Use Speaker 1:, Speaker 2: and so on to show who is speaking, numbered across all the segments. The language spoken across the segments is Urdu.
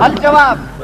Speaker 1: الجواب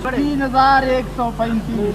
Speaker 1: 3135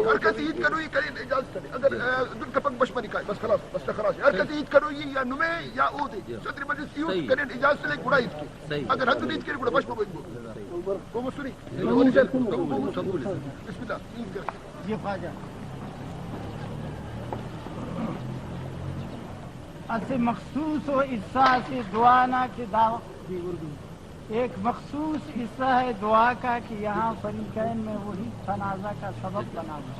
Speaker 2: مركز يتكلوا يكلم اجازه اگر دول كفن باش مانيكاي بس خلاص بس خلاص مركز يتكلوا يا نمي يا اودي صدر مجلس يوت كان اجازه لك بڑا يتكلم اگر هذول يتكلم بڑا باش ما بيقول هو مسؤولي قبول بسم الله
Speaker 1: یہ خواجہ اسے مخصوص و حصہ سے دعانا کی دعوت دی اردو ایک مخصوص حصہ ہے دعا کا کہ یہاں فریقین میں وہی تنازع کا سبب بنا ہوا۔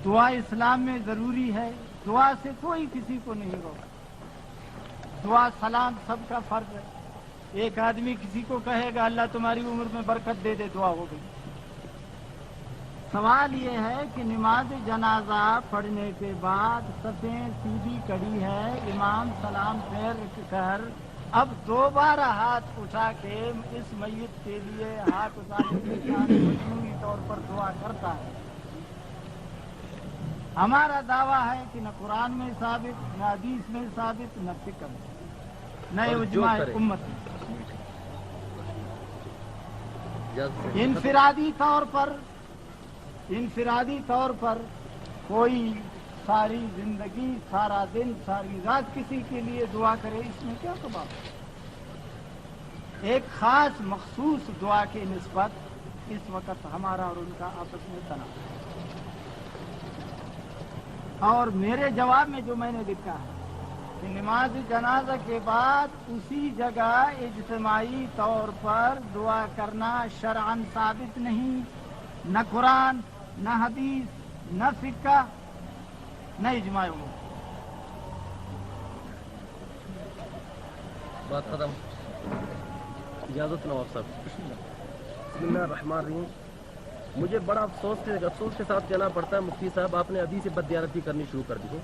Speaker 1: دعا اسلام میں ضروری ہے، دعا سے کوئی کسی کو نہیں روکا۔ دعا سلام سب کا فرض ہے۔ ایک آدمی کسی کو کہے گا اللہ تمہاری عمر میں برکت دے دے، دعا ہو گئی۔ سوال یہ ہے کہ نماز جنازہ پڑھنے کے بعد صفیں سیدھی کڑی ہے، امام سلام پھیر کر اب دوبارہ ہاتھ اٹھا کے اس میت کے لیے ہاتھ اٹھانے کے ساتھ مجموعی طور پر دعا کرتا ہے۔ ہمارا دعویٰ ہے کہ نہ قرآن میں ثابت، نہ حدیث میں ثابت، نہ فقہ میں، نہ اجماع امت میں۔ انفرادی طور پر کوئی ساری زندگی، سارا دن، ساری رات کسی کے لیے دعا کرے، اس میں کیا کباب؟ ایک خاص مخصوص دعا کی نسبت اس وقت ہمارا اور ان کا آپس میں تنازع ہے۔ اور میرے جواب میں جو میں نے لکھا ہے کہ نماز جنازہ کے بعد اسی جگہ اجتماعی طور پر دعا کرنا شرعاً ثابت نہیں، نہ قرآن، نہ حدیث، نہ فقہ، نہ اجماع امت۔
Speaker 3: بات ختم، اجازت نواب صاحب۔ بسم اللہ الرحمن الرحیم۔ مجھے بڑا افسوس کے ساتھ کہنا پڑتا ہے مفتی صاحب، آپ نے ابھی سے بددیانتی کرنی شروع کر دی ہے۔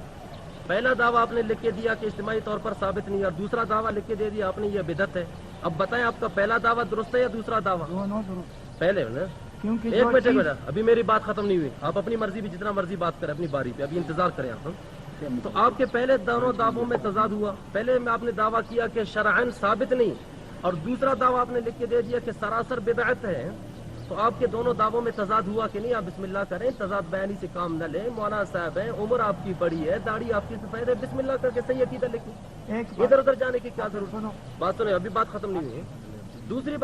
Speaker 3: پہلا دعویٰ آپ نے لکھ کے دیا کہ اجتماعی طور پر ثابت نہیں، اور دوسرا دعویٰ لکھ کے دے دیا آپ نے یہ بدعت ہے۔ اب بتائیں آپ کا پہلا دعویٰ درست ہے یا دوسرا دعویٰ؟ پہلے نا،
Speaker 1: کیونکہ
Speaker 3: ایک منٹ ابھی میری بات ختم نہیں ہوئی، آپ اپنی مرضی بھی جتنا مرضی بات کریں اپنی باری پہ، ابھی انتظار کریں آپ۔ تو آپ کے پہلے دونوں دعووں میں تضاد ہوا۔ پہلے میں آپ نے دعویٰ کیا کہ شرعاً ثابت نہیں، اور دوسرا دعویٰ آپ نے لکھ کے دے دیا کہ سراسر بدعت ہے۔ تو آپ کے دونوں دعووں میں تضاد ہوا کہ نہیں؟ آپ بسم اللہ کریں، تضاد بیانی سے کام نہ لیں۔ مولانا صاحب ہیں، عمر آپ کی بڑی ہے، داڑھی آپ کی سفید ہے، بسم اللہ کر کے صحیح عقیدہ لکھیں، ادھر ادھر جانے کی کیا ضرورت؟ بات سنیں، ابھی بات ختم نہیں ہوئی۔ دوسری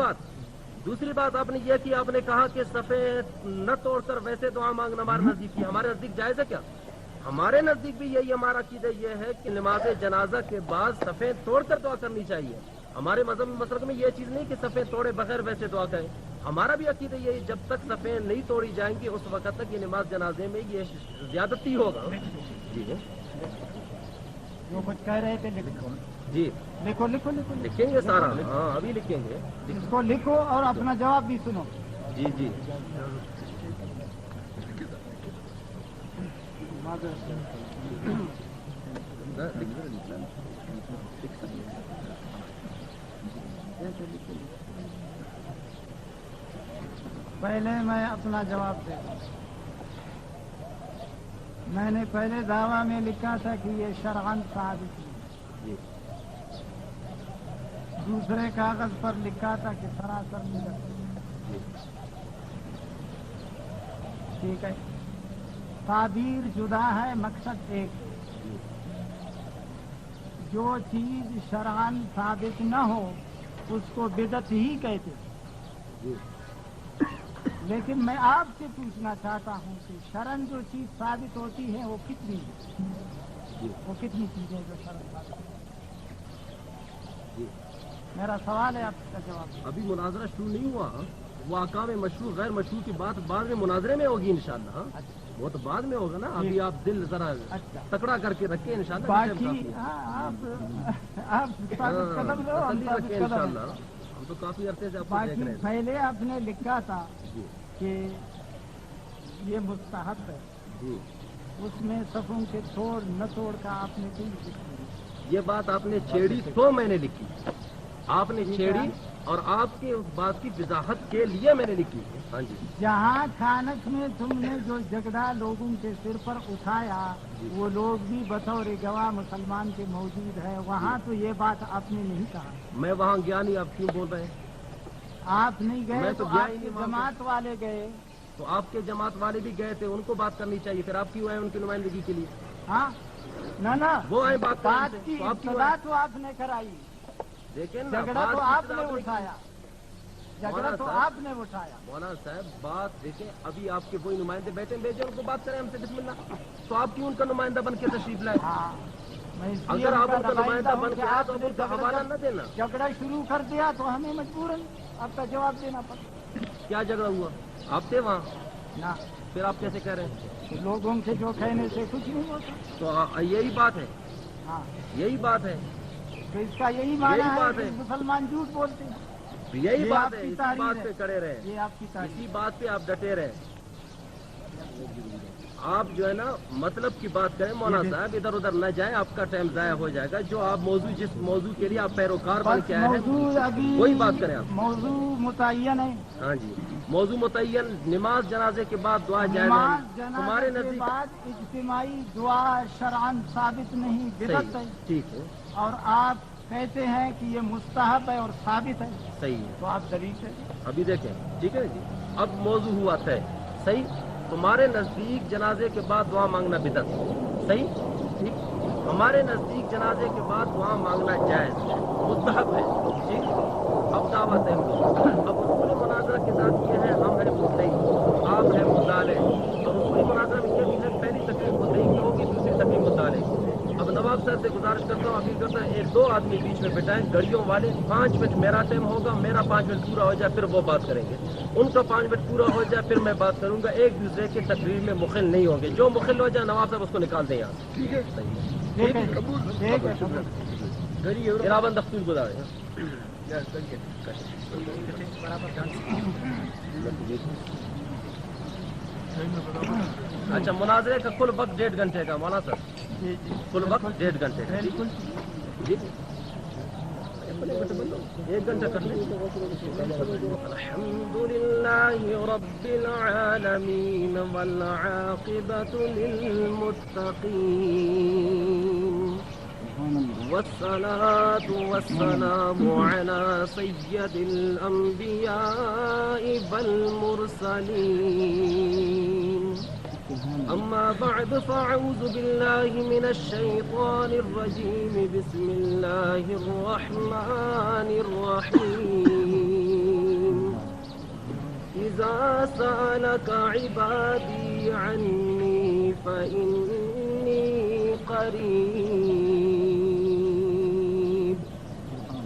Speaker 3: بات آپ نے یہ کہ آپ نے کہا کہ صفیں نہ توڑ کر ویسے دعا مانگنا ہمارے نزدیک کی، ہمارے نزدیک جائز ہے کیا؟ ہمارے نزدیک بھی یہی ہمارا عقیدہ یہ ہے کہ نماز جنازہ کے بعد صفیں توڑ کر دعا کرنی چاہیے۔ ہمارے مذہب مسلک میں یہ چیز نہیں کہ صفیں توڑے بغیر ویسے دعا کریں۔ ہمارا بھی عقیدہ یہ ہے جب تک صفیں نہیں توڑی جائیں گی اس وقت تک یہ نماز جنازے میں یہ زیادتی ہوگا۔ جی
Speaker 1: جو کچھ کہہ رہے تھے لکھو،
Speaker 3: جی
Speaker 1: لکھو لکھو لکھو،
Speaker 3: لکھیں گے سارا، ہاں ابھی لکھیں گے،
Speaker 1: اس کو لکھو اور اپنا جواب بھی سنو۔
Speaker 3: جی جی
Speaker 1: پہلے میں اپنا جواب دے دوں۔ میں نے پہلے دعویٰ میں لکھا تھا کہ یہ شرعاً ثابت ہے، دوسرے کاغذ پر لکھا تھا کہ سراسر بدعت۔ ٹھیک ہے، تعبیر جدا ہے، مقصد ایک ہے۔ جو چیز شرعاً ثابت نہ ہو اس کو بدعت ہی کہتے ہیں۔ لیکن میں آپ سے پوچھنا چاہتا ہوں کہ شرعاً جو چیز ثابت ہوتی ہے وہ کتنی ہے؟ وہ کتنی چیزیں جو شرعاً ثابت ہے؟ میرا سوال ہے، آپ کا جواب۔
Speaker 3: ابھی مناظرہ شروع نہیں ہوا، وہ احکام مشروع غیر مشروع کی بات بعد میں مناظرے میں ہوگی انشاءاللہ۔ وہ تو بعد میں ہوگا نا، ابھی آپ دل ذرا تکڑا کر کے رکھیں انشاءاللہ۔
Speaker 1: باقی آپ قدم لو، ہم
Speaker 3: رکھیں انشاءاللہ، ہم تو کافی عرصے سے آپ کو دیکھ رہے ہیں۔
Speaker 1: پہلے آپ نے لکھا تھا کہ یہ مستحب ہے، اس میں صفوں کے توڑ نہ توڑ کا آپ نے کوئی ذکر نہیں۔
Speaker 3: یہ بات آپ نے چھیڑی تو میں نے لکھی، آپ نے چھیڑی اور آپ کے اس بات کی وضاحت کے لیے میں نے لکھی ہے. ہاں جی.
Speaker 1: جہاں کھانک میں تم نے جو جھگڑا لوگوں کے سر پر اٹھایا وہ لوگ بھی بطور گواہ مسلمان کے موجود ہے، وہاں تو یہ بات آپ نے نہیں کہا.
Speaker 3: میں وہاں گیا نہیں، آپ کیوں بول رہے ہیں؟
Speaker 1: آپ نہیں
Speaker 3: میں
Speaker 1: گئے
Speaker 3: تو
Speaker 1: تو
Speaker 3: گیا
Speaker 1: آپ
Speaker 3: ہی
Speaker 1: کی
Speaker 3: نہیں وہاں
Speaker 1: جماعت والے گئے.
Speaker 3: تو آپ کے جماعت والے بھی گئے تھے، ان کو بات کرنی چاہیے، پھر آپ کیوں آئے ان کی نمائندگی کے لیے؟
Speaker 1: ہاں نہ
Speaker 3: وہ آئے بات کرنے سے،
Speaker 1: کی
Speaker 3: تو آپ کیوں
Speaker 1: ابتدا
Speaker 3: آئے؟
Speaker 1: تو آپ نے کرائی،
Speaker 3: دیکھیں نا،
Speaker 1: جھگڑا تو آپ نے اٹھایا، جھگڑا تو آپ نے اٹھایا.
Speaker 3: مولانا صاحب بات دیکھیں، ابھی آپ کے کوئی نمائندے بیٹھے بھیجے ان کو بات کریں ہم سے، بسم اللہ. تو آپ کیوں ان کا نمائندہ بن کے تشریف لائے؟
Speaker 1: ہاں میں اس لیے
Speaker 3: اگر آپ ان کا
Speaker 1: نمائندہ
Speaker 3: نمائندہ
Speaker 1: ہوں
Speaker 3: بن
Speaker 1: کہ
Speaker 3: کے آئے
Speaker 1: آپ
Speaker 3: تو
Speaker 1: نے
Speaker 3: ان کا حوالہ نہ دینا.
Speaker 1: جھگڑا شروع کر دیا تو ہمیں مجبوراً آپ کا جواب دینا پڑا.
Speaker 3: کیا جھگڑا ہوا؟ آپ تھے وہاں،
Speaker 1: نہ
Speaker 3: پھر آپ کیسے کہہ رہے ہیں؟
Speaker 1: لوگوں کے جو کہنے سے کچھ نہیں ہوتا.
Speaker 3: تو یہی بات ہے،
Speaker 1: ہاں
Speaker 3: یہی بات ہے،
Speaker 1: تو اس کا یہی معنی
Speaker 3: یہی
Speaker 1: ہے
Speaker 3: بات
Speaker 1: کہ
Speaker 3: ہے.
Speaker 1: مسلمان جھوٹ بولتے ہیں.
Speaker 3: یہی
Speaker 1: یہ
Speaker 3: بات
Speaker 1: آپ
Speaker 3: ہے،
Speaker 1: کی
Speaker 3: اسی
Speaker 1: تحریر
Speaker 3: بات
Speaker 1: ہے.
Speaker 3: پہ کڑے رہے،
Speaker 1: یہ آپ کی تاریخ.
Speaker 3: اسی بات پہ آپ ڈٹے رہے. آپ جو ہے نا مطلب کی بات کریں مولانا صاحب، ادھر ادھر نہ جائیں، آپ کا ٹائم ضائع ہو جائے گا. جو آپ موضوع جس موضوع کے لیے آپ پیروکار بن کے آئے
Speaker 1: موضوع
Speaker 3: ہیں
Speaker 1: ابھی
Speaker 3: وہی بات کریں آپ.
Speaker 1: موضوع متعین ہے.
Speaker 3: ہاں جی، موضوع متعین نماز جنازے کے بعد دعا جائز ہے.
Speaker 1: نماز
Speaker 3: تمہارے
Speaker 1: جنازے کے
Speaker 3: نزدیک
Speaker 1: بعد اجتماعی دعا شرعاً ثابت نہیں، بدعت ہے.
Speaker 3: ٹھیک ہے،
Speaker 1: اور آپ کہتے ہیں کہ یہ مستحب ہے اور ثابت ہے،
Speaker 3: صحیح ہے.
Speaker 1: تو آپ دلیل سے
Speaker 3: ابھی دیکھیں، ٹھیک ہے جی. اب موضوع ہوا طے، صحیح. تمہارے نزدیک جنازے کے بعد دعا مانگنا بدعت، صحیح، ٹھیک. ہمارے نزدیک جنازے کے بعد دعا مانگنا جائز ہے، مستحب ہے، ٹھیک. اب دعوت ہے. اب اصول مناظرہ کے ساتھ یہ ہے، ہم ہیں مدعی، آپ ہیں مدعا، اور اصول مناظرہ میں یہ بھی ہے پہلی تکلیف مدعی کی ہوگی، دوسری تکلیف مدعا کی. اب نواب صاحب سے گزارش کرتا ہوں، اپیل کرتا ہوں، ایک دو آدمی بیچ میں بٹھائیں گڑیوں والے. 5 منٹ میرا ٹائم ہوگا، میرا 5 منٹ پورا ہو جائے پھر وہ بات کریں گے. ان کا 5 منٹ پورا ہو جائے پھر میں بات کروں گا. ایک دوسرے کے تقریر میں مخل نہیں ہوں گے. جو مخل ہو جائے نواب صاحب اس کو نکال دیں یہاں سے. ٹھیک ہے، علاوہ دستور گزارے. اچھا، مناظرے کا کل وقت 1.5 گھنٹے کا مولانا صاحب، کل وقت 1.5 گھنٹے کا. جی 1 گھنٹہ کر لیں. الحمد للہ رب العالمین والعاقبۃ للمتقین والصلاة والسلام على سید الانبیاء والمرسلین. اما بعد فاعوذ باللہ من الشیطان الرجیم. بسم اللہ الرحمن الرحیم. اذا سألك عبادی عنی فإنی قریب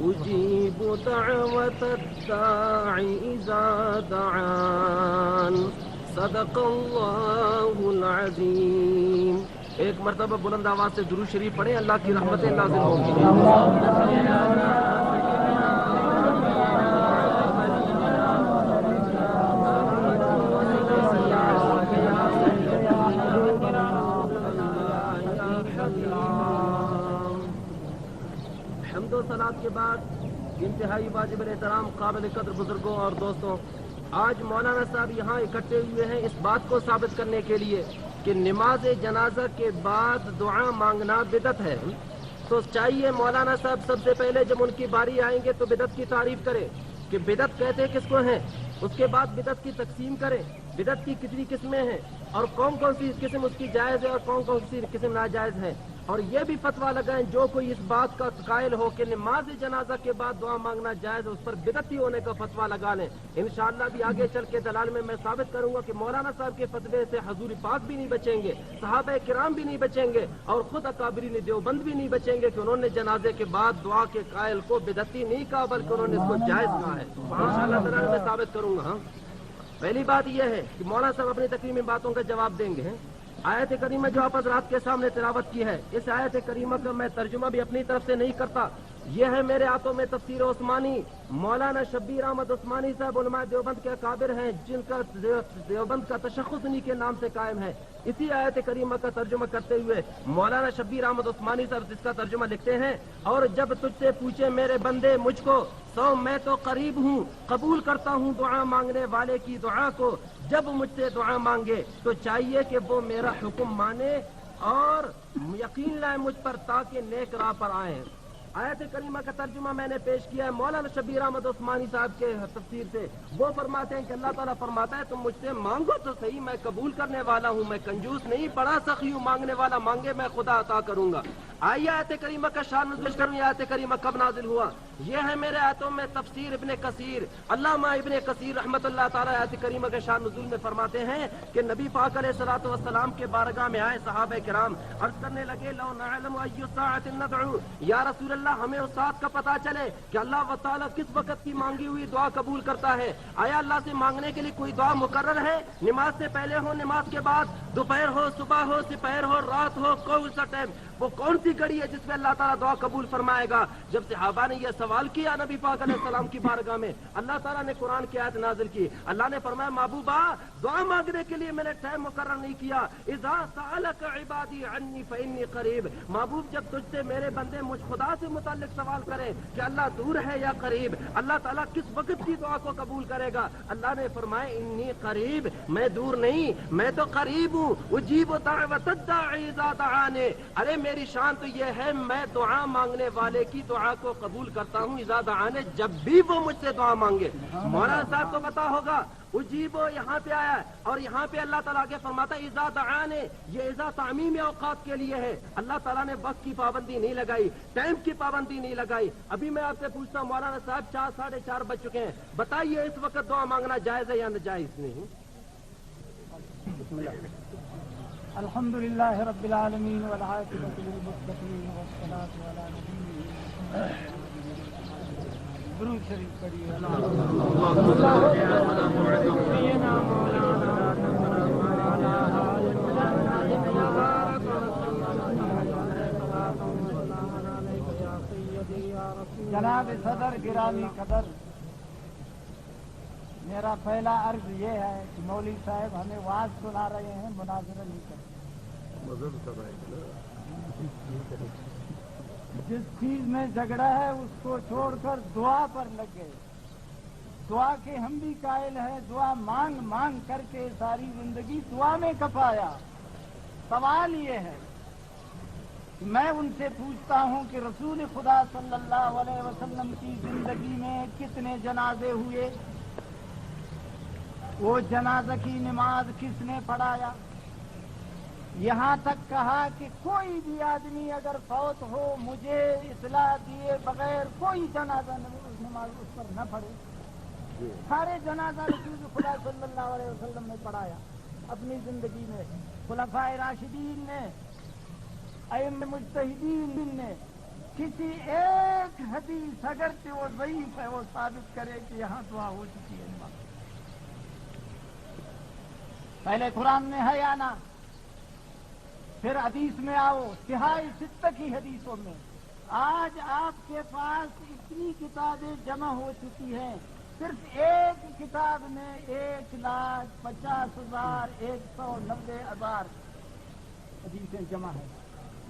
Speaker 3: اجیب دعوت الداع اذا دعان. صدق اللہ العظیم. ایک مرتبہ بلند آواز سے درود شریف پڑھیں، اللہ کی رحمتیں نازل ہوں گی. حمد و صلات کے بعد انتہائی واجب الاحترام قابل قدر بزرگوں اور دوستوں، آج مولانا صاحب یہاں اکٹھے ہوئے ہیں اس بات کو ثابت کرنے کے لیے کہ نماز جنازہ کے بعد دعا مانگنا بدعت ہے. تو چاہیے مولانا صاحب سب سے پہلے جب ان کی باری آئیں گے تو بدعت کی تعریف کریں کہ بدعت کہتے کس کو ہیں. اس کے بعد بدعت کی تقسیم کریں، بدعت کی کتنی قسمیں ہیں اور کون کون سی قسم اس کی جائز ہے اور کون کون سی قسم ناجائز ہے. اور یہ بھی فتویٰ لگائیں جو کوئی اس بات کا قائل ہو کہ نماز جنازہ کے بعد دعا مانگنا جائز ہے اس پر بدعتی ہونے کا فتویٰ لگا لیں. انشاءاللہ بھی آگے چل کے دلال میں ثابت کروں گا کہ مولانا صاحب کے فتوے سے حضور پاک بھی نہیں بچیں گے، صحابہ کرام بھی نہیں بچیں گے اور خود اکابرین دیوبند بھی نہیں بچیں گے کہ انہوں نے جنازے کے بعد دعا کے قائل کو بدعتی نہیں کہا بلکہ انہوں نے اس کو جائز کہا ہے. انشاءاللہ دلال میں ثابت کروں گا. پہلی بات یہ ہے کہ مولانا صاحب اپنی تقریر میں باتوں کا جواب دیں گے. آیت کریمہ جو آپ حضرات کے سامنے تلاوت کی ہے، اس آیت کریمہ کا میں ترجمہ بھی اپنی طرف سے نہیں کرتا یہ ہے میرے ہاتھوں میں تفسیر عثمانی. مولانا شبیر احمد عثمانی صاحب علماء دیوبند کے اکابر ہیں جن کا دیوبند کا تشخص انہی کے نام سے قائم ہے. اسی آیت کریمہ کا ترجمہ کرتے ہوئے مولانا شبیر احمد عثمانی صاحب جس کا ترجمہ لکھتے ہیں, اور جب تجھ سے پوچھے میرے بندے مجھ کو, سو میں تو قریب ہوں, قبول کرتا ہوں دعا مانگنے والے کی دعا کو. جب مجھ سے دعا مانگے تو چاہیے کہ وہ میرا حکم مانے اور یقین لائے مجھ پر تاکہ نیک راہ پر آئیں. آیت کریمہ کا ترجمہ میں نے پیش کیا ہے مولانا شبیر احمد عثمانی صاحب کے تفسیر سے. وہ فرماتے ہیں کہ اللہ تعالیٰ فرماتا ہے تم مجھ سے مانگو تو صحیح, میں قبول کرنے والا ہوں, میں کنجوس نہیں, بڑا سخی ہوں, مانگنے والا مانگے میں خدا عطا کروں گا. آئیے آیت کریمہ کا شان نزول کروں. یہ آیت کریمہ کب نازل ہوا؟ یہ ہے میرے آیتوں میں تفسیر ابن کثیر. علامہ ابن کثیر رحمۃ اللہ تعالیٰ آیت کریمہ کے شان نزول میں فرماتے ہیں کہ نبی پاک علیہ الصلوۃ والسلام کے بارگاہ میں آئے صحابہ کرام, عرض کرنے لگے لو نعلم ای الساعۃ ندعو, یا رسول اللہ ہمیں اس ساتھ کا پتہ چلے کہ اللہ تعالیٰ کس وقت کی مانگی ہوئی دعا قبول کرتا ہے. آیا اللہ سے مانگنے کے لیے کوئی دعا مقرر ہے؟ نماز سے پہلے ہو, نماز کے بعد, دوپہر ہو, صبح ہو, سپہر ہو, رات ہو, کون سا ٹائم, وہ کون سی گھڑی ہے جس میں اللہ تعالیٰ دعا قبول فرمائے گا؟ جب صحابہ نے یہ سوال کیا نبی پاک علیہ السلام کی بارگاہ میں, اللہ تعالیٰ نے قرآن کی آیت نازل کی. اللہ نے فرمایا محبوبہ دعا مانگنے کے لیے میں نے ٹائم مقرر نہیں کیا. اذا سألک عبادی عنی فإنی قریب. محبوب جب تجھ سے میرے بندے مجھ خدا سے متعلق سوال کریں کہ اللہ دور ہے یا قریب, اللہ تعالیٰ کس وقت کی دعا کو قبول کرے گا؟ اللہ نے فرمایا انی قریب, میں دور نہیں, میں تو قریب ہوں. اجیب دعوت الداعی اذا دعانی. ارے میری شان تو یہ ہے میں دعا مانگنے والے کی دعا کو قبول کرتا ہوں اذا دعانی, جب بھی وہ مجھ سے دعا مانگے. مولانا صاحب کو پتا ہوگا اجیبو یہاں پہ آیا ہے اور یہاں پہ اللہ تعالیٰ کے فرماتا ہے اذا دعانی. یہ اذا تعمیم اوقات کے لیے ہے. اللہ تعالیٰ نے وقت کی پابندی نہیں لگائی, ٹائم کی پابندی نہیں لگائی. ابھی میں آپ سے پوچھتا ہوں مولانا صاحب 4 ساڑھے 4 بج چکے ہیں, بتائیے اس وقت دعا مانگنا جائز ہے یا ناجائز نہیں؟
Speaker 4: الحمد للہ رب العالمین والعاقبۃ للمتقین والصلاۃ علی نبیہ درود شریف پڑھیے. جناب صدر گرامی قدر, میرا پہلا عرض یہ ہے کہ مولوی صاحب ہمیں واعظ سنا رہے ہیں, مناظرہ نہیں کرتے. جس چیز میں جھگڑا ہے اس کو چھوڑ کر دعا پر لگ گئے. دعا کے ہم بھی قائل ہیں, دعا مانگ مانگ کر کے ساری زندگی دعا میں کفایا. سوال یہ ہے کہ میں ان سے پوچھتا ہوں کہ رسول خدا صلی اللہ علیہ وسلم کی زندگی میں کتنے جنازے ہوئے؟ وہ جنازہ کی نماز کس نے پڑھایا؟ یہاں تک کہا کہ کوئی بھی آدمی اگر فوت ہو مجھے اطلاع دیے بغیر کوئی جنازہ نماز اس پر نہ پڑھے. سارے جنازہ رسول خدا صلی اللہ علیہ وسلم نے پڑھایا اپنی زندگی میں. خلفائے راشدین نے, ائمہ مجتہدین نے کسی ایک حدیث اگر کہ وہ ضعیف ہے وہ ثابت کرے کہ یہاں دعا ہو چکی ہے. پہلے قرآن میں ہے یا نہ, پھر حدیث میں آؤ, تہائی ستہ کی حدیثوں میں. آج آپ کے پاس اتنی کتابیں جمع ہو چکی ہیں, صرف ایک کتاب میں 1,50,000 190,000 حدیثیں جمع ہیں.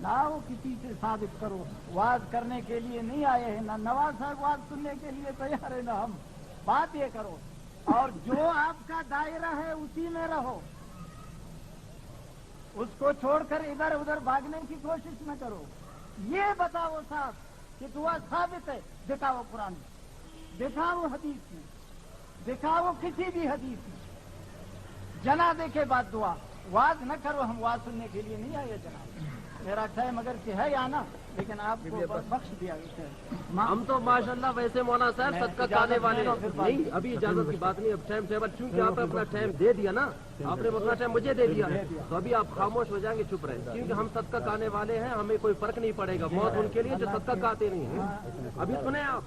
Speaker 4: لاؤ کسی سے ثابت کرو. واز کرنے کے لیے نہیں آئے ہیں, نہ نواز صاحب واز سننے کے لیے تیار ہے, نہ ہم. بات یہ کرو اور جو آپ کا دائرہ ہے اسی میں رہو, اس کو چھوڑ کر ادھر ادھر بھاگنے کی کوشش نہ کرو. یہ بتاؤ صاحب کہ دعا ثابت ہے, دکھاؤ قرآن میں, دکھاؤ حدیث میں, دکھاؤ کسی بھی حدیث میں. جنازے کے بعد دعا, واز نہ کرو. ہم واز سننے کے لیے نہیں آئے جناب. میرا ٹائم اگر کہ ہے یا نا, لیکن آپ کو بخش دیا گیا.
Speaker 3: ہم تو ماشاءاللہ ویسے مولانا صاحب صدقہ کھانے والے نہیں, ابھی اجازت کی بات نہیں. اب ٹائم ٹیبل چونکہ آپ نے اپنا ٹائم دے دیا نا, آپ نے اپنا ٹائم مجھے دے دیا, تو ابھی آپ خاموش ہو جائیں گے, چپ رہے, کیونکہ ہم صدقہ کھانے والے ہیں, ہمیں کوئی فرق نہیں پڑے گا. موت ان کے لیے جو صدقہ کھاتے نہیں ہیں. ابھی سنیں آپ,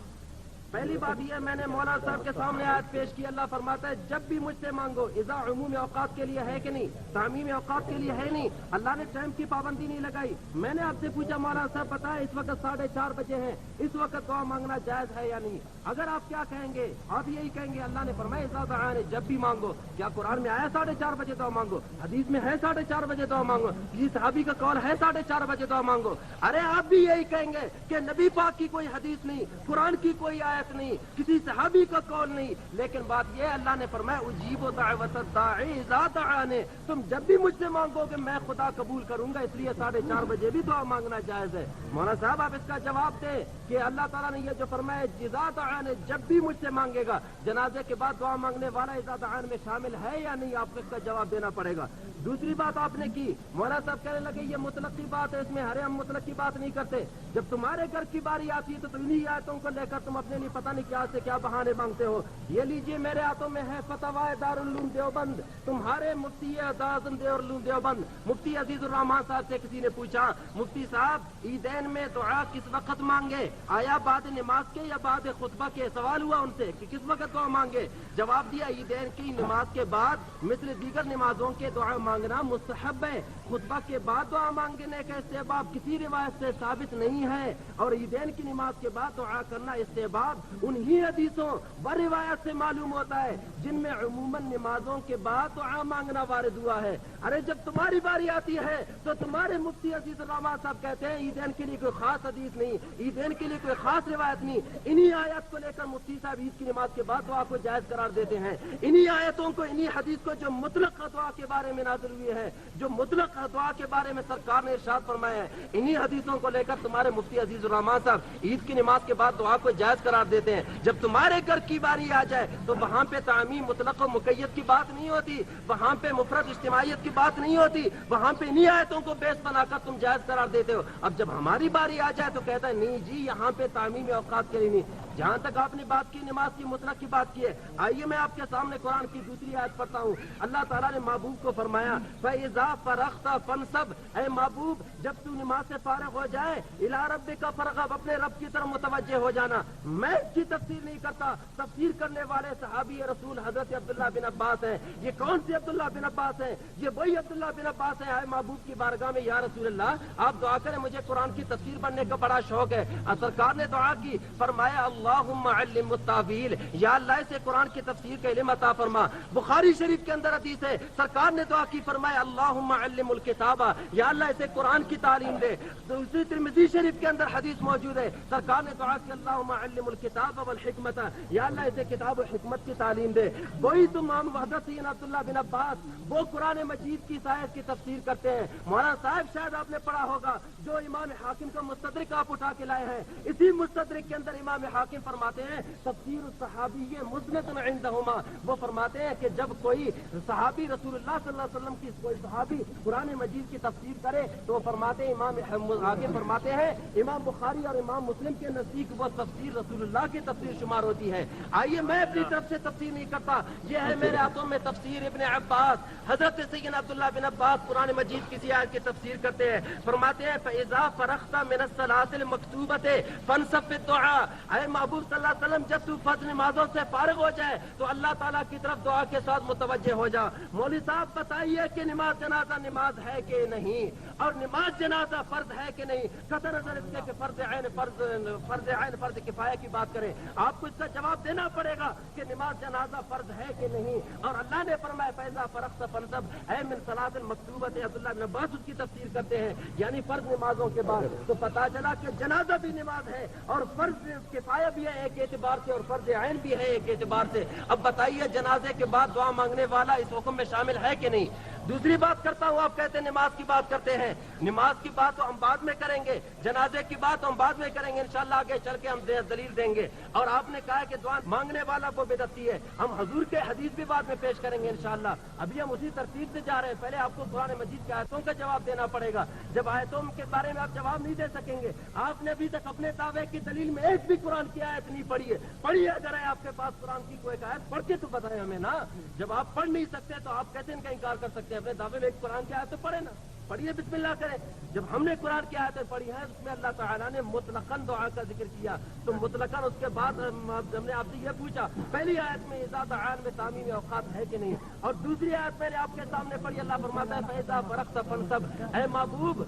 Speaker 3: پہلی بات یہ میں نے مولانا صاحب کے سامنے آیت پیش کی. اللہ فرماتا ہے جب بھی مجھ سے مانگو. اذا عموم اوقات کے لیے ہے کہ نہیں؟ تعمیم اوقات کے لیے ہے نہیں. اللہ نے ٹائم کی پابندی نہیں لگائی. میں نے آپ سے پوچھا مولانا صاحب بتائیں اس وقت 4:30 بجے ہیں, اس وقت دعا مانگنا جائز ہے یا نہیں؟ اگر آپ کیا کہیں گے؟ آپ یہی کہیں گے اللہ نے فرمایا اذا دعانی, جب بھی مانگو. کیا قرآن میں آیا 4:30 بجے دعا مانگو؟ حدیث میں ہے 4:30 بجے دعا مانگو؟ کسی صحابی کا قول ہے 4:30 بجے دعا مانگو؟ ارے آپ بھی یہی کہیں گے کہ نبی پاک کی کوئی حدیث نہیں, قرآن کی کوئی آیت نہیں, کسی صحابی کا قول نہیں. لیکن بات یہ اللہ نے فرمایا اجیب دعوت الداعی اذا دعانی, تم جب بھی مجھ سے مانگو کہ میں خدا قبول کروں گا, اس لیے 4:30 بجے بھی دعا مانگنا جائز ہے. مولانا صاحب آپ اس کا جواب دیں کہ اللہ تعالیٰ نے یہ جو فرمایا اذا دعانی, جب بھی مجھ سے مانگے گا, جنازے کے بعد دعا مانگنے والا اذا دعان میں شامل ہے یا نہیں؟ آپ کو اس کا جواب دینا پڑے گا. دوسری بات آپ نے کی, مولانا صاحب کہنے لگے یہ مطلق کی بات ہے, اس میں ہم مطلق کی بات نہیں کرتے. جب تمہارے گھر کی باری آتی ہے تو انہی آیتوں کو لے کر تم اپنے لیے پتہ نہیں کیا سے کیا بہانے مانگتے ہو. یہ لیجئے میرے ہاتھوں میں ہے فتاوی دارالعلوم دیوبند, تمہارے مفتی دارالعلوم دیوبند مفتی عزیز الرحمان صاحب سے کسی نے پوچھا مفتی صاحب عیدین میں دعا کس وقت مانگے؟ آیا بعد نماز کے یا بعد خطبہ کے؟ سوال ہوا ان سے کہ کس وقت دعا مانگے. جواب دیا عیدین کی نماز کے بعد مثل دیگر نمازوں کے دعا مانگنا مستحب ہے. خطبہ کے بعد دعا مانگنے کا استحباب کسی روایت سے ثابت نہیں ہے, اور عیدین کی نماز کے بعد دعا کرنا استحباب انہی حدیثوں و روایت سے معلوم ہوتا ہے جن میں عموماً نمازوں کے بعد دعا مانگنا وارد ہوا ہے. ارے جب تمہاری باری آتی ہے تو تمہارے مفتی عزیز الرحمان صاحب کہتے ہیں عیدین کے لیے کوئی خاص حدیث نہیں, عیدین کے لیے کوئی خاص روایت نہیں. انہی آیت کو لے کر مفتی صاحب عید کی نماز کے بعد دعا کو جائز قرار دیتے ہیں. انہی آیتوں کو, انہی حدیث کو جو مطلق دعا کے بارے میں نازل ہوئی ہے, جو مطلق دعا کے بارے میں سرکار نے ارشاد فرمایا ہے, انہی حدیثوں کو لے کر تمہارے مفتی عزیز الرحمان صاحب عید کی نماز کے بعد دعا کو جائز قرار دیتے ہیں. جب تمہارے گھر کی باری آ جائے تو وہاں پہ تعمیم مطلق و مقید کی بات نہیں ہوتی, وہاں پہ مفرد اجتماعیت کی بات نہیں ہوتی, وہاں پہ انہی آیتوں کو بیس بنا کر تم جائز قرار دیتے ہو. اب جب ہماری باری آ جائے تو کہتا ہے نہیں جی یہاں پہ تعمیم اوقات کے لیے نہیں. جہاں تک آپ نے بات کی نماز کی مطلق کی بات کی ہے, آئیے میں آپ کے سامنے قرآن کی دوسری آیت پڑھتا ہوں. اللہ تعالیٰ نے محبوب کو فرمایا فَإِذَا فَرَغْتَ فَانْصَبْ, اے محبوب جب تو نماز سے فارغ ہو جائے اِلَىٰ رَبِّكَ فَارْغَب, اپنے رب کی طرف متوجہ ہو جانا. میں اس کی تفسیر نہیں کرتا, تفسیر کرنے والے صحابی رسول حضرت عبداللہ بن عباس ہیں. یہ کون سے عبداللہ بن عباس ہیں؟ یہ وہی عبداللہ بن عباس ہیں. آئے محبوب کی بارگاہ میں یا رسول اللہ آپ دعا کریں, مجھے قرآن کی تفسیر پڑھنے کا بڑا شوق ہے. سرکار نے دعا کی, فرمایا اللہم علم التاویل, یا اللہ اسے قرآن کی تفسیر کا علم عطا فرما. بخاری شریف کے اندر حدیث ہے, سرکار نے دعا کی, فرمایا اللہم علم الکتابہ, یا اللہ اسے قرآن کی تعلیم دے. دوسری ترمذی شریف کے اندر حدیث موجود ہے, سرکار نے دعا کی اللہم علم الکتاب والحکمت, یا اللہ اسے کتاب و حکمت کی تعلیم دے. وہی تمام حضرت عبداللہ بن عباس وہ قرآن مجید کی آیت کی تفسیر کرتے ہیں. مولانا صاحب شاید آپ نے پڑھا ہوگا جو امام حاکم کا مستدرک آپ اٹھا کے لائے ہیں, اسی مستدرک کے اندر امام حاکم فرماتے ہیں تفسیر الصحابی مسند عندہما, وہ فرماتے ہیں کہ جب کوئی صحابی رسول اللہ صلی اللہ علیہ وسلم کی کوئی صحابی قرآن مجید کی تفسیر کرے تو وہ فرماتے ہیں, امام حاکم فرماتے ہیں امام بخاری اور امام مسلم کے نزدیک وہ تفسیر رسول اللہ کی تفسیر شمار ہوتی ہے. آئیے میں اپنی طرف سے تفسیر نہیں کرتا, یہ ہے میرے ہاتھوں میں تفسیر ابن عباس. حضرت سیدنا عبداللہ بن عباس قرآن مجید کسی آیت کی تفسیر کرتے ہیں, فرماتے ہیں فَإِذَا فَرَغْتَ مِنَ الصَّلَاةِ الْمَكْتُوبَةِ فَانْصَبْ فِي الدُّعَاءِ, اے محبوب صلی اللہ علیہ وسلم جب تو فرض نمازوں سے فارغ ہو جائے تو اللہ تعالیٰ کی طرف دعا کے ساتھ متوجہ ہو جا. مولوی صاحب بتائیے کہ نماز جنازہ نماز ہے کہ نہیں, اور نماز جنازہ فرض ہے کہ نہیں؟ قطع نظر اس کے کہ فرض عین فرض کفایہ کی بات کریں, آپ کو اس کا جواب دینا پڑے گا کہ نماز جنازہ فرض ہے کہ نہیں. اور اللہ نے فرمایا فَإِذَا فَرَغْتَ فَانْصَبْ, اے من صلاۃ المکتوبۃ. عبداللہ بن عباس اس کی تفسیر کرتے ہیں یعنی فرض نمازوں کے بعد. تو پتا چلا کہ جنازہ بھی نماز ہے, اور فرض کفایہ بھی ہے ایک اعتبار سے, اور فرض عین بھی ہے ایک اعتبار سے. اب بتائیے جنازے کے بعد دعا مانگنے والا اس حکم میں شامل ہے کہ نہیں؟ دوسری بات کرتا ہوں, آپ کہتے ہیں نماز کی بات کرتے ہیں, نماز کی بات تو ہم بعد میں کریں گے, جنازے کی بات ہم بعد میں کریں گے انشاءاللہ, آگے چل کے ہم دلیل دیں گے. اور آپ نے کہا کہ دعا مانگنے والا وہ بدعتی ہے, ہم حضور کے حدیث بھی بعد میں پیش کریں گے انشاءاللہ. ابھی ہم اسی ترتیب سے جا رہے ہیں, پہلے آپ کو قرآن مجید کی آیتوں کا جواب دینا پڑے گا. جب آیتوں کے بارے میں آپ جواب نہیں دے سکیں گے, آپ نے ابھی تک اپنے دعوے کی دلیل میں ایک بھی قرآن کی آیت نہیں پڑھی ہے. پڑھی ہے اگر ہے آپ کے پاس قرآن کی کوئی آیت, پڑھ کے تو بتائیں ہمیں نا. جب آپ پڑھ نہیں سکتے تو آپ کیسے ان کا انکار کر سکتے ہیں؟ اپنے دعوے میں ایک قرآن کی آیت تو پڑھے نا. پڑھیے بسم اللہ کریں. جب ہم نے قرآن کی آیتیں پڑھی ہیں اس میں اللہ تعالیٰ نے مطلقاً دعا کا ذکر کیا تو مطلقاً اس کے بعد ہم نے آپ سے یہ پوچھا پہلی آیت میں اذا دعان میں تعمیم اوقات ہے کہ نہیں, اور دوسری آیت میں نے آپ کے سامنے پڑھی اللہ فرماتا ہے فإذا فرغت فانصب. اے محبوب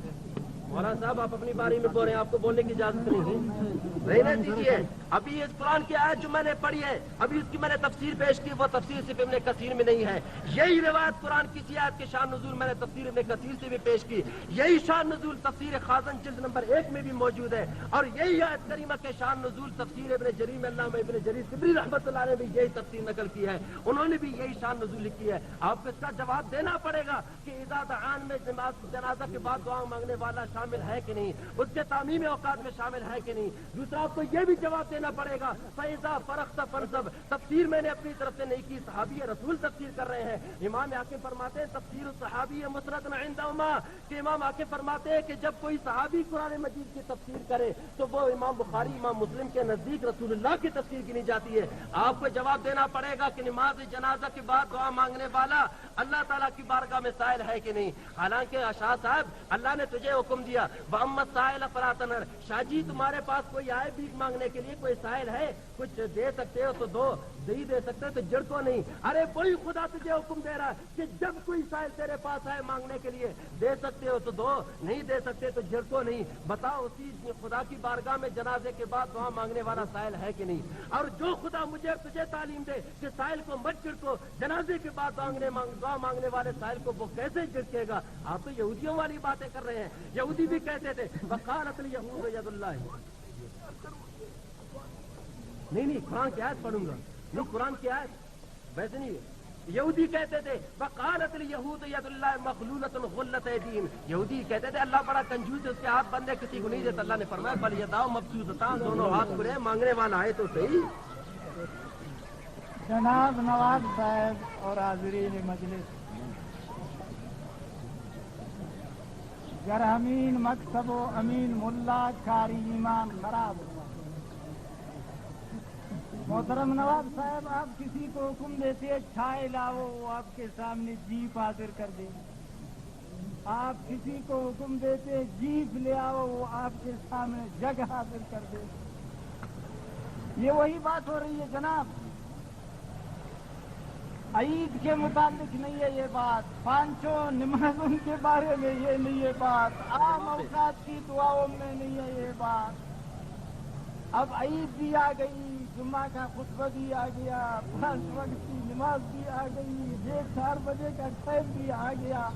Speaker 3: مولانا صاحب آپ اپنی باری میں بول رہے ہیں, آپ کو بولنے کی اجازت نہیں دیجیے. ابھی اس قرآن کی آیت جو میں نے پڑھی ہے ابھی اس کی میں نے تفسیر پیش کی, وہ تفسیر صرف ابن کثیر میں نہیں ہے. یہی روایت قرآن کی آیت کے شان نزول میں نے تفسیر ابن کثیر سے بھی پیش کی. یہی شان نزول تفسیر خازن جلد نمبر 1 میں بھی موجود ہے, اور یہی آیت کریمہ کے شان نزول تفسیر ابن جریر میں علامہ ابن جریر طبری رحمۃ اللہ نے بھی یہی تفسیر نقل کی ہے. انہوں نے بھی یہی شان نزول لکھی ہے. آپ کو اس کا جواب دینا پڑے گا کہ اذا دعان میں جنازہ کے بعد دعا مانگنے والا شامل ہے کہ نہیں, اس کے تعمیم اوقات میں شامل ہے کہ نہیں. دوسرا آپ کو یہ بھی جواب دینا پڑے گا فإذا فرغت فانصب. تفسیر میں نے اپنی طرف سے نہیں کی, صحابی رسول تفسیر کر رہے ہیں. امام حاکم فرماتے ہیں تفسیر الصحابی مسند عندہما, کہ امام حاکم فرماتے ہیں کہ جب کوئی صحابی قرآن مجید کی تفسیر کرے تو وہ امام بخاری امام مسلم کے نزدیک رسول اللہ کی تفسیر گنی جاتی ہے. آپ کو جواب دینا پڑے گا کہ نماز جنازہ کے بعد دعا مانگنے والا اللہ تعالیٰ کی بارگاہ میں سائل ہے کہ نہیں. حالانکہ شاہ صاحب اللہ نے تجھے حکم دیا وَأَمَّا السَّائِلَ فَلَا تَنْهَرْ. شاہ جی تمہارے پاس کوئی آئے بھیک مانگنے کے لیے کوئی سائل ہے, کچھ دے سکتے ہو تو دو, نہیں دے سکتے تو جڑ کو نہیں. ارے وہی خدا تجھے حکم دے رہا ہے کہ جب کوئی سائل تیرے پاس آئے مانگنے کے لیے دے سکتے ہو تو دو, نہیں دے سکتے تو جڑ کو نہیں. بتاؤ اسی خدا کی بارگاہ میں جنازے کے بعد دعا مانگنے والا سائل ہے کہ نہیں. اور جو خدا مجھے تجھے تعلیم دے کہ سائل کو مت جھڑکو, جنازے کے بعد دعا مانگنے والے سائل کو وہ کیسے جھڑکے گا. آپ تو یہودیوں والی باتیں کر رہے ہیں. یہودی بھی کہتے تھے وقالت الیہود ید اللہ. نہیں قرآن کی آیت پڑھوں گا, نہیں قرآن کی آیت ویسے نہیں. یہودی کہتے تھے وقالت الیہود ید اللہ مغلولۃ غلۃ ایدیہم. یہودی کہتے تھے اللہ بڑا کنجوس ہے, اس کے ہاتھ بندے کسی کو نہیں دیتا. اللہ نے فرمایا بل یداہ مبسوطتان, دونوں ہاتھ کھلے, مانگنے والا آئے تو صحیح.
Speaker 4: جناب نواب صاحب اور حاضرین مجلس, گر امین مکتب و امین ملا کاری ایمان خراب ہوا. محترم نواب صاحب آپ کسی کو حکم دیتے چھائے لاؤ, وہ آپ کے سامنے جیپ حاضر کر دے. آپ کسی کو حکم دیتے جیپ لے آؤ, وہ آپ کے سامنے جگ حاضر کر دے. یہ وہی بات ہو رہی ہے جناب. عید کے متعلق نہیں ہے یہ بات, پانچوں نمازوں کے بارے میں یہ نہیں ہے بات, عام اوقات کی دعاؤں میں نہیں ہے یہ بات. اب عید بھی آ گئی, جمعہ کا خطبہ بھی آ گیا, 5 وقت کی نماز بھی آ گئی, 4 بجے کا ٹائم بھی آ گیا.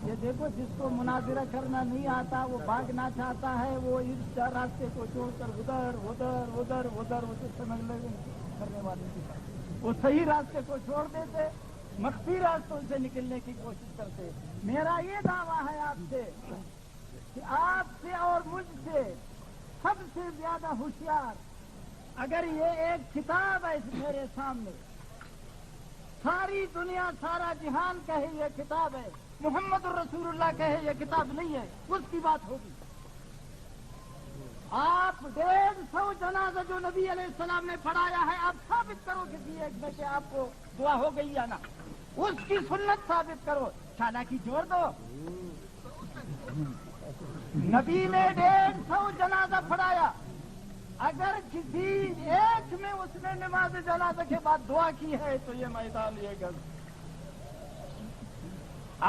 Speaker 4: یہ دیکھو جس کو مناظرہ کرنا نہیں آتا وہ بھاگنا چاہتا ہے, وہ اس راستے کو چھوڑ کر ادھر سمجھ لگے کرنے والے کی بات. وہ صحیح راستے کو چھوڑ دیتے, مخفی راستوں سے نکلنے کی کوشش کرتے. میرا یہ دعویٰ ہے آپ سے کہ آپ سے اور مجھ سے سب سے زیادہ ہوشیار اگر یہ ایک کتاب ہے میرے سامنے, ساری دنیا سارا جہان کہے یہ کتاب ہے, محمد الرسول اللہ کہے یہ کتاب نہیں ہے, اس کی بات ہوگی. آپ 150 جنازہ جو نبی علیہ السلام نے پڑھایا ہے آپ ثابت کرو کسی ایک میں کہ آپ کو دعا ہو گئی یا نہ, اس کی سنت ثابت کرو. چالاکی جوڑ دو. نبی نے 150 جنازہ پڑھایا, اگر کسی ایک میں اس نے نماز جنازہ کے بعد دعا کی ہے تو یہ میدان لیے گا.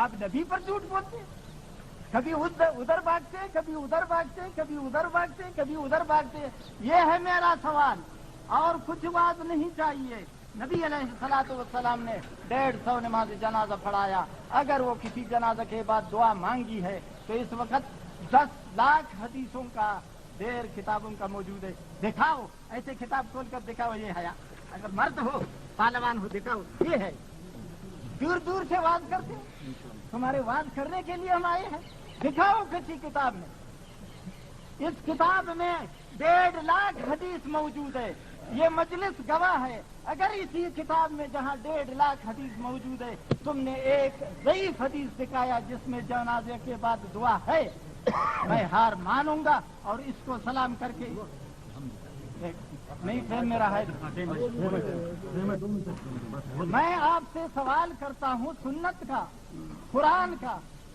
Speaker 4: آپ نبی پر جھوٹ بولتے, کبھی ادھر بھاگتے, کبھی ادھر بھاگتے, کبھی ادھر بھاگتے, کبھی ادھر بھاگتے. یہ ہے میرا سوال, اور کچھ بات نہیں چاہیے. نبی علیہ الصلوۃ والسلام نے 150 نماز جنازہ پڑھایا. اگر وہ کسی جنازہ کے بعد دعا مانگی ہے تو اس وقت 10 لاکھ حدیثوں کا ڈھیر کتابوں کا موجود ہے. دکھاؤ, ایسے کتاب کھول کر دکھاؤ. یہ ہے اگر مرد ہو پہلوان ہو دکھاؤ. یہ ہے دور دور سے واز کرتے, تمہارے واز کرنے کے لیے ہم آئے ہیں. دکھاؤ کسی کتاب میں. اس کتاب میں 1.5 لاکھ حدیث موجود ہے. یہ مجلس گواہ ہے. اگر اسی کتاب میں جہاں 1.5 لاکھ حدیث موجود ہے تم نے ایک ضعیف حدیث دکھایا جس میں جنازے کے بعد دعا ہے, میں ہار مانوں گا اور اس کو سلام کر کے نہیں پھر میرا ہے. میں آپ سے سوال کرتا ہوں سنت کا, قرآن کا,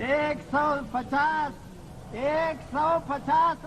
Speaker 4: 150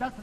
Speaker 4: 10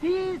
Speaker 4: 30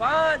Speaker 3: 5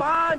Speaker 3: 5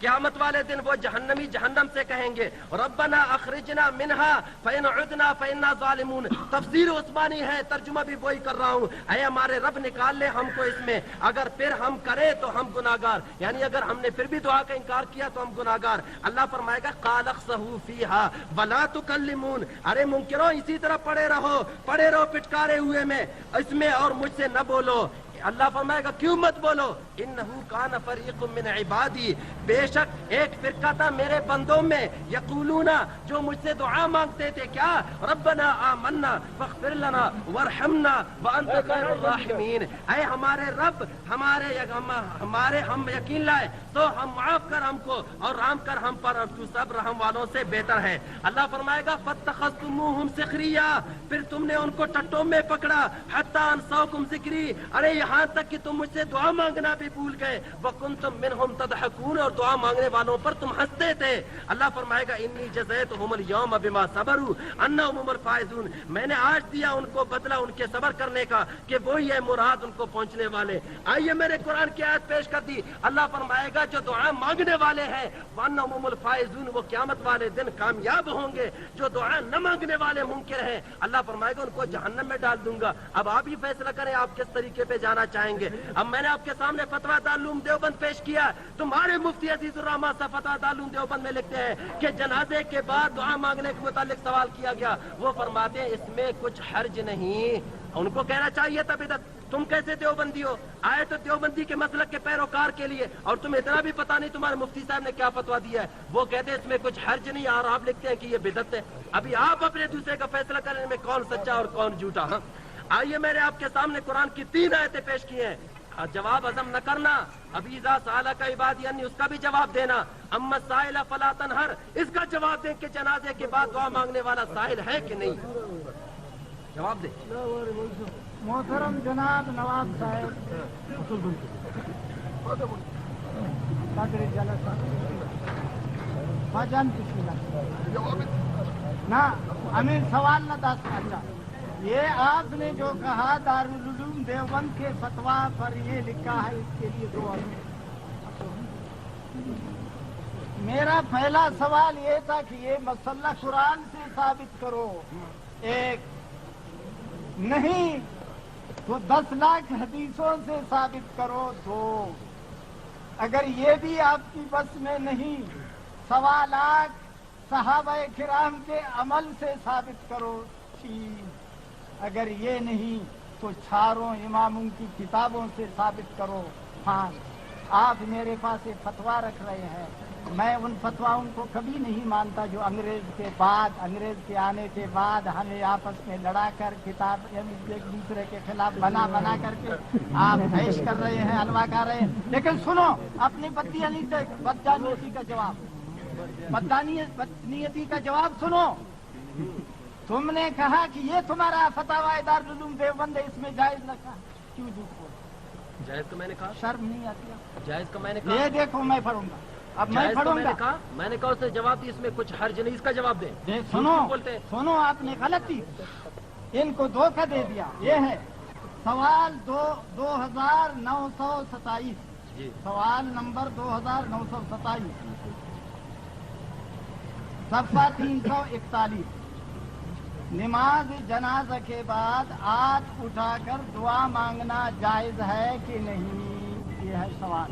Speaker 3: قیامت والے دن وہ جہنمی جہنم سے کہیں گے ربنا اخرجنا منہا فإن عدنا فإنا ظالمون. تفسیر عثمانی ہے، ترجمہ بھی وہی کر رہا ہوں. اے ہمارے رب نکال لے ہم کو اس میں، اگر پھر ہم کریں تو ہم گناہگار، یعنی اگر ہم نے پھر بھی دعا کا انکار کیا تو ہم گناہگار. اللہ فرمائے گا قال اخسئوا فیہا ولا تکلمون. ارے منکروں اسی طرح پڑے رہو پٹکارے ہوئے میں اس میں، اور مجھ سے نہ بولو. اللہ فرمائے گا کیوں مت بولو؟ انہو کان فریق من عبادی، بے شک ایک فرقہ تھا میرے بندوں میں، یقولون جو مجھ سے دعا مانگتے تھے کیا؟ ربنا آمنا فاغفر لنا وارحمنا وانت خیر الراحمین. اے ہمارے رب، ہمارے ہم یقین لائے تو ہم معاف کر ہم کو اور رحم کر ہم پر، اور تو سب رحم والوں سے بہتر ہے. اللہ فرمائے گا فاتخذتموہم سخریا، پھر تم نے ان کو ٹٹوں میں پکڑا. حتی انسوکم ذکری، ارے یہاں تک کہ تم مجھ سے دعا مانگنا بھی بھول گئے. وکنتم منہم تضحکون، اور دعا مانگنے والوں پر تم ہنستے تھے. اللہ فرمائے گا انی جزیتہم اليوم بما صبروا انہم هم الفائزون. میں نے آج دیا ان کو بدلہ ان کے صبر کرنے کا کہ وہی ہے مراد ان کو پہنچنے والے. آئیے میں نے قرآن کی آیت پیش کر دی. اللہ فرمائے گا جو دعا مانگنے والے ہیں وانہم هم الفائزون، وہ قیامت والے دن کامیاب ہوں گے. جو دعا نہ مانگنے والے منکر ہیں اللہ فرمائے گا ان کو جہنم میں ڈال دوں گا. اب آپ ہی فیصلہ کریں آپ کس طریقے پہ جانا چاہیں گے. اب میں نے آپ کے سامنے فتویٰ دارالعلوم دیوبند پیش کیا. تمہارے مفتی عزیز الرحمان صاحب فتویٰ دارالعلوم دیوبند میں لکھتے ہیں کہ جنازے کے بعد دعا مانگنے کے متعلق سوال کیا گیا. وہ فرماتے ہیں اس میں کچھ حرج نہیں. ان کو کہنا چاہیے تھا بدعت. تم کیسے دیوبندی ہو؟ آئے تو دیوبندی کے مسلک کے پیروکار کے لیے، اور تمہیں اتنا بھی پتا نہیں تمہارے مفتی صاحب نے کیا فتویٰ دیا ہے. وہ کہتے ہیں اس میں کچھ حرج نہیں، اور آپ لکھتے ہیں کہ یہ بدعت ہے. ابھی آپ اپنے دوسرے کا فیصلہ کرنے میں کون سچا اور کون جھوٹا. آئیے میں نے آپ کے سامنے قرآن کی 3 آیتیں پیش کی ہیں. جواب عزم نہ کرنا. ابھی اذا سألک عبادی انی، اس کا بھی جواب دینا. اما السائل فلا تنہر، اس کا جواب دیں کہ جنازے کے بعد دعا مانگنے والا سائل ہے کہ نہیں. جواب دیں.
Speaker 4: محترم جناب نواب صاحب قدر جلسہ فجن نہ امین سوال نہ دس. اچھا یہ آپ نے جو کہا دارالعلوم دیوبند کے فتویٰ پر یہ لکھا ہے، اس کے لیے دعا. میرا پہلا سوال یہ تھا کہ یہ مسئلہ قرآن سے ثابت کرو. ایک نہیں تو 10 لاکھ حدیثوں سے ثابت کرو. 2 اگر یہ بھی آپ کی بس میں نہیں، 1.25 لاکھ صحابہ کرام کے عمل سے ثابت کرو. 3 اگر یہ نہیں تو 4 اماموں کی کتابوں سے ثابت کرو. 5 آپ میرے پاس ایک فتویٰ رکھ رہے ہیں، میں ان فتواؤں کو کبھی نہیں مانتا جو انگریز کے آنے کے بعد ہمیں آپس میں لڑا کر کتاب ایک دوسرے کے خلاف بنا کر کے آپ پیش کر رہے ہیں، حلوہ کر رہے ہیں. لیکن سنو اپنی بددانیتی کا جواب، بددانیتی کا جواب سنو. تم نے کہا کہ یہ تمہارا فتاوی دارالعلوم دیوبند ہے، اس میں جائز رکھا. کیوں جھوٹ بولے؟
Speaker 3: جائز تو میں نے کہا.
Speaker 4: شرم نہیں آتی؟
Speaker 3: جائز کا میں نے کہا.
Speaker 4: یہ دیکھو میں پڑھوں گا. اب میں پڑھوں گا.
Speaker 3: میں نے کہا اس نے جواب دی اس میں کچھ حرج نہیں، اس کا جواب دیں.
Speaker 4: سنو آپ نے غلطی ان کو دھوکہ دے دیا. یہ ہے سوال 2927. سوال نمبر 2927 صفحہ 341. نماز جنازہ کے بعد ہاتھ اٹھا کر دعا مانگنا جائز ہے کہ نہیں؟ یہ ہے سوال.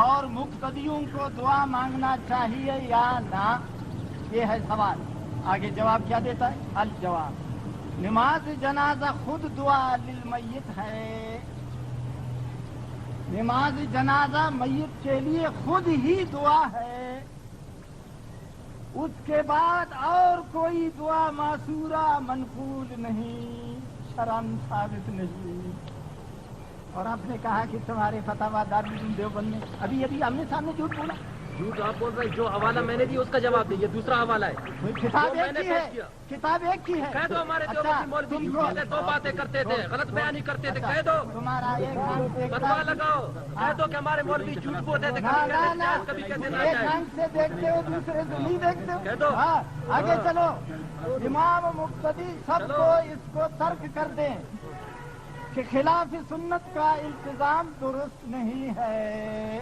Speaker 4: اور مقتدیوں کو دعا مانگنا چاہیے یا نہ؟ یہ ہے سوال. آگے جواب کیا دیتا ہے؟ الجواب نماز جنازہ خود دعا للمیت ہے. نماز جنازہ میت کے لیے خود ہی دعا ہے. اس کے بعد اور کوئی دعا معصورہ منقول نہیں، شرعاً ثابت نہیں. اور آپ نے کہا کہ تمہارے فتاوی دارالعلوم دیوبند میں ابھی ہم نے سامنے جھوٹ بولا.
Speaker 3: جھوٹ آپ بول رہے ہیں. جو حوالہ میں نے دیا اس کا جواب دیں. یہ دوسرا حوالہ ہے.
Speaker 4: کتاب ایک ہی ہے. کتاب ایک ہی ہے.
Speaker 3: کہہ دو ہمارے دیوبندی مولوی پہلے 2 باتیں کرتے تھے، غلط بیانی کرتے تھے. کہہ دو
Speaker 4: تمہارا ایک
Speaker 3: فتویٰ لگاؤ. کہہ دو کہ ہمارے مولوی جھوٹ بولتے تھے، کبھی کہتے نہ
Speaker 4: ایک آنکھ سے دیکھتے ہو دوسرے سے نہیں دیکھتے ہو.
Speaker 3: کہہ دو.
Speaker 4: آگے چلو. امام مقتدی سب کو اس کو ترک کر دیں کہ خلاف سنت کا التزام درست نہیں ہے.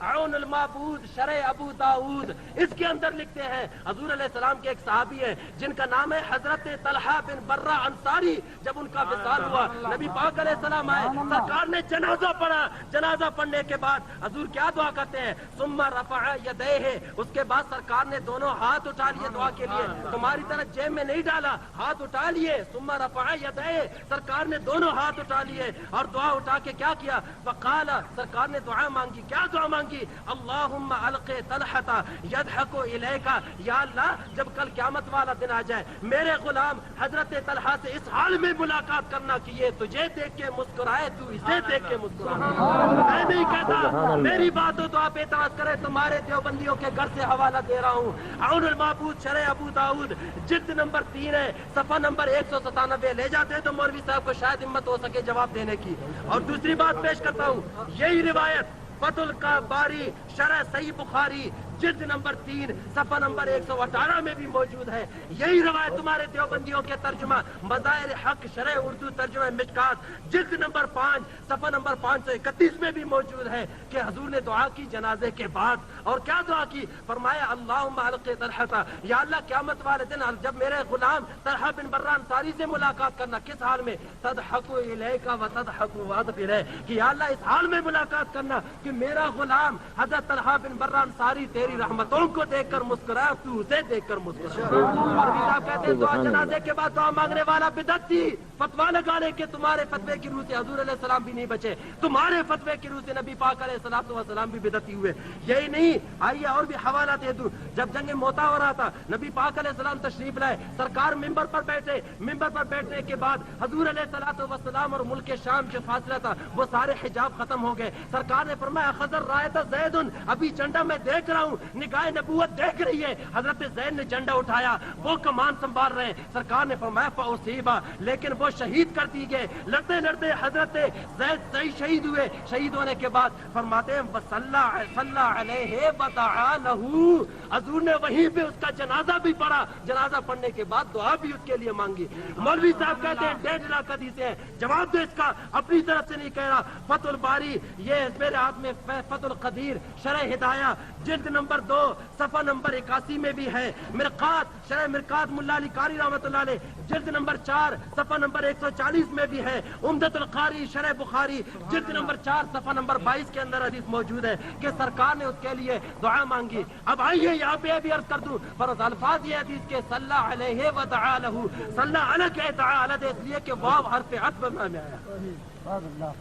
Speaker 3: عون المعبود شرح ابو داؤد، اس کے اندر لکھتے ہیں حضور علیہ السلام کے ایک صحابی ہیں جن کا نام ہے حضرت طلحہ بن برہ انصاری، جب ان کا وصال ہوا نبی پاک علیہ السلام آئے، سرکار نے جنازہ پڑھا، جنازہ پڑھنے کے بعد حضور کیا دعا کرتے ہیں؟ ثم رفع یدیہ، اس کے بعد سرکار نے دونوں ہاتھ اٹھا لیے دعا کے لیے، تمہاری طرح جیب میں نہیں ڈالا، ہاتھ اٹھا لیے، ثم رفع یدیہ، سرکار نے دونوں ہاتھ اٹھا لیے اور دعا اٹھا کے کیا کیا؟ فقال، سرکار نے دعا مانگی، کیا دعا مانگی؟ اللہم الق طلحہ یضحک الیک، یا اللہ جب کل قیامت والا دن آ جائے میرے غلام حضرت طلحہ سے اس حال میں ملاقات کرنا کہ یہ تجھے دیکھ کے مسکرائے، تو اسے دیکھ کے مسکرائے۔ میں نہیں کہتا، میری بات ہو تو آپ اعتراض کریں، تمہارے دیوبندیوں کے گھر سے حوالہ دے رہا ہوں، عون المعبود شرح ابو داؤد جلد نمبر 3 ہے، صفحہ نمبر 197 لے جاتے ہیں تو مولوی صاحب کو شاید ہمت ہو سکے جواب دینے کی۔ اور دوسری بات پیش کرتا ہوں، یہی روایت فتح الباری شرح صحیح بخاری جلد نمبر 3 صفحہ نمبر 118 میں بھی موجود ہے، یہی روایت تمہارے دیوبندیوں کے ترجمہ مظاہر حق شرح اردو ترجمہ مشکات جلد نمبر 5 صفحہ نمبر 531 میں بھی موجود ہے کہ حضور نے دعا کی جنازے کے بعد، اور کیا دعا کی؟ فرمایا اللہم الق طلحہ، یا اللہ قیامت والے دن جب میرے غلام طلحہ بن برہ انصاری سے ملاقات کرنا، کس حال میں؟ تضحک الیک و تضحک وعدت الیہ، کہ یا اللہ اس حال میں ملاقات کرنا کہ میرا غلام حضرت طلحہ بن برہ انصاری تیری رحمتوں کو دیکھ کر مسکرایا، تو اسے دیکھ کر مسکرایا۔ اور صاحب کہتے ہیں دعا جنازے کے بعد دعا مانگنے والا بدعت تھی، فتوا لگانے کے تمہارے فتوے کی روح سے حضور علیہ السلام بھی نہیں بچے، تمہارے فتوے کی روح سے نبی پاک علیہ السلام بھی بدعتی ہوئے۔ یہی نہیں، آئیے اور بھی حوالہ دے دوں، جب جنگ موتا ہو رہا تھا نبی پاک علیہ السلام تشریف لائے، سرکار ممبر پر بیٹھے، ممبر پر بیٹھنے کے بعد حضور علیہ السلام اور ملک شام جو فاصلہ تھا وہ سارے حجاب ختم ہو گئے، سرکار نے فرمایا خضر رایت زید، ابھی جھنڈا میں دیکھ رہا ہوں، نگاہ نبوت دیکھ رہی ہے، حضرت زید نے جھنڈا اٹھایا، وہ کمان سنبھال رہے ہیں، سرکار نے فرمایا فاصیبا، لیکن وہ شہید کر دی گئے، لڑتے لڑتے حضرت زید شہید ہوئے، شہید ہونے کے بعد فرماتے ہیں صلی علیہ ودعا لہ، حضور نے وہیں پہ اس کا جنازہ بھی پڑھا، جنازہ پڑھنے کے بعد دعا بھی اس کے لیے مانگی۔ مولوی صاحب کہتے ہیں 1.5 لاکھ حدیثیں ہیں، جواب دو اس کا، اپنی طرف سے نہیں کہہ رہا۔ فتح الباری، یہ میرے ہاتھ میں فتح القدیر شرح ہدایہ جلد نمبر 2 صفحہ نمبر 81 میں بھی ہے، مرقات شرح مرقات ملا علی قاری رحمۃ اللہ علیہ جلد نمبر 4 صفحہ نمبر 140 میں بھی ہے، عمدۃ القاری شرح بخاری جلد نمبر 4 صفحہ نمبر 22 کے اندر حدیث موجود ہے کہ سرکار نے اس کے لیے دعا مانگی۔ اب آئیے یہاں پہ بھی عرض کر دوں، فرض الفاظ یہ حدیث کے صلی علیہ ودعا لہ، صلی علیہ کے دعا علیہ اس لیے کہ واو حرف عطف میں آیا۔